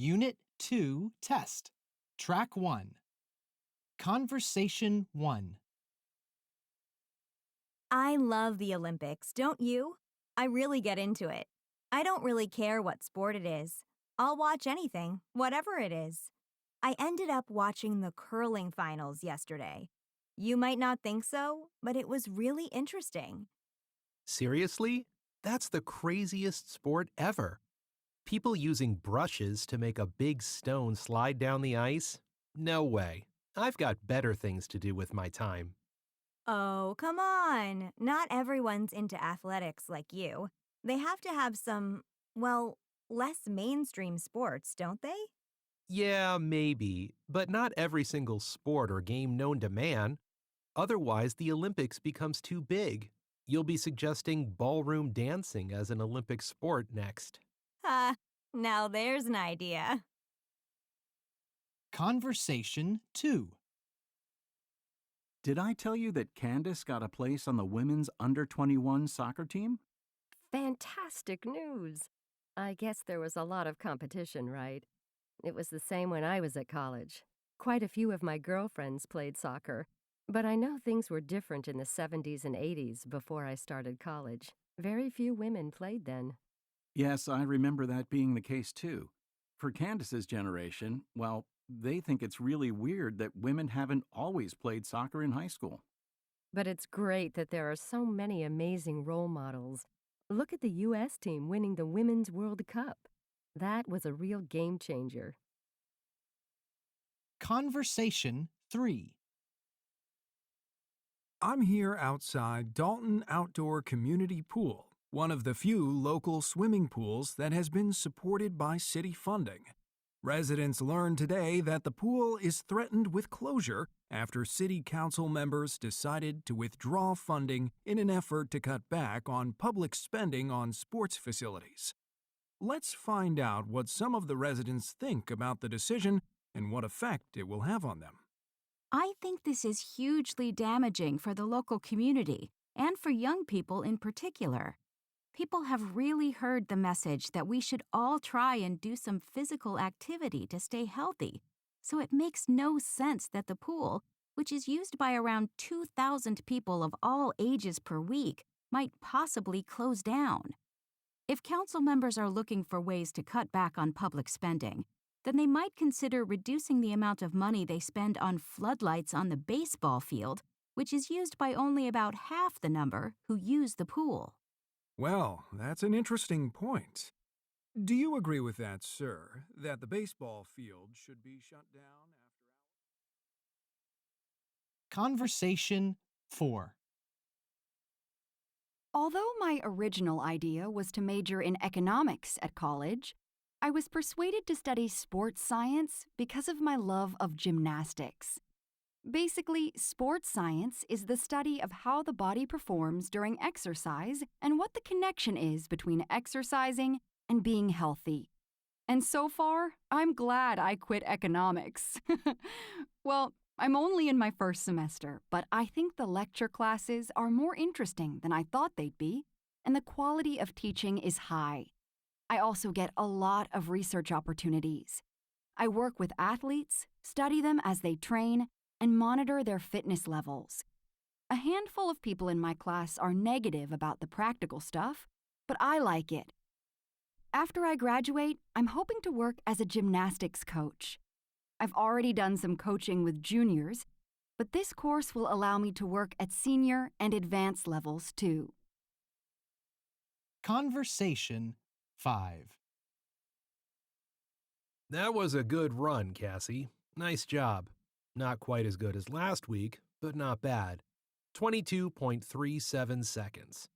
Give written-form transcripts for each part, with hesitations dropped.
Unit 2 Test. Track 1. Conversation 1. I love the Olympics, don't you? I really get into it. I don't really care what sport it is. I'll watch anything, whatever it is. I ended up watching the curling finals yesterday. You might not think so, but it was really interesting. Seriously? That's the craziest sport ever. People using brushes to make a big stone slide down the ice? No way. I've got better things to do with my time. Oh, come on. Not everyone's into athletics like you. They have to have some, well, less mainstream sports, don't they? Yeah, maybe, but not every single sport or game known to man. Otherwise, the Olympics becomes too big. You'll be suggesting ballroom dancing as an Olympic sport next. Ha, now there's an idea. Conversation 2. Did I tell you that Candace got a place on the women's under-21 soccer team? Fantastic news. I guess there was a lot of competition, right? It was the same when I was at college. Quite a few of my girlfriends played soccer, but I know things were different in the 70s and 80s before I started college. Very few women played then. Yes, I remember that being the case too. For Candace's generation, well, they think it's really weird that women haven't always played soccer in high school. But it's great that there are so many amazing role models. Look at the U.S. team winning the Women's World Cup. That was a real game changer. Conversation 3. I'm here outside Dalton Outdoor Community Pool, one of the few local swimming pools that has been supported by city funding. Residents learned today that the pool is threatened with closure after city council members decided to withdraw funding in an effort to cut back on public spending on sports facilities. Let's find out what some of the residents think about the decision and what effect it will have on them. I think this is hugely damaging for the local community and for young people in particular. People have really heard the message that we should all try and do some physical activity to stay healthy, so it makes no sense that the pool, which is used by around 2,000 people of all ages per week, might possibly close down. If council members are looking for ways to cut back on public spending, then they might consider reducing the amount of money they spend on floodlights on the baseball field, which is used by only about half the number who use the pool. Well, that's an interesting point. Do you agree with that, sir, that the baseball field should be shut down after hours? Conversation 4. Although my original idea was to major in economics at college, I was persuaded to study sports science because of my love of gymnastics. Basically, sports science is the study of how the body performs during exercise and what the connection is between exercising and being healthy. And so far, I'm glad I quit economics. Well, I'm only in my first semester, but I think the lecture classes are more interesting than I thought they'd be, and the quality of teaching is high. I also get a lot of research opportunities. I work with athletes, study them as they train, and monitor their fitness levels. A handful of people in my class are negative about the practical stuff, but I like it. After I graduate, I'm hoping to work as a gymnastics coach. I've already done some coaching with juniors, but this course will allow me to work at senior and advanced levels too. Conversation 5. That was a good run, Cassie. Nice job. Not quite as good as last week, but not bad. 22.37 seconds.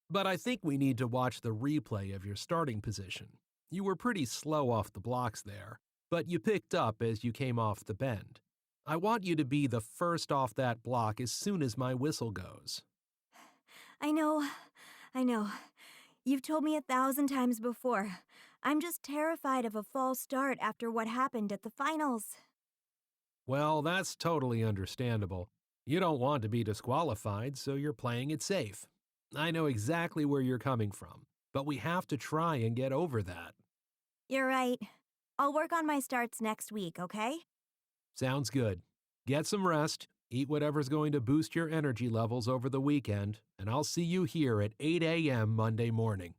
But I think we need to watch the replay of your starting position. You were pretty slow off the blocks there, but you picked up as you came off the bend. I want you to be the first off that block as soon as my whistle goes. I know. You've told me 1,000 times before. I'm just terrified of a false start after what happened at the finals. Well, that's totally understandable. You don't want to be disqualified, so you're playing it safe. I know exactly where you're coming from, but we have to try and get over that. You're right. I'll work on my starts next week, okay? Sounds good. Get some rest, eat whatever's going to boost your energy levels over the weekend, and I'll see you here at 8 a.m. Monday morning.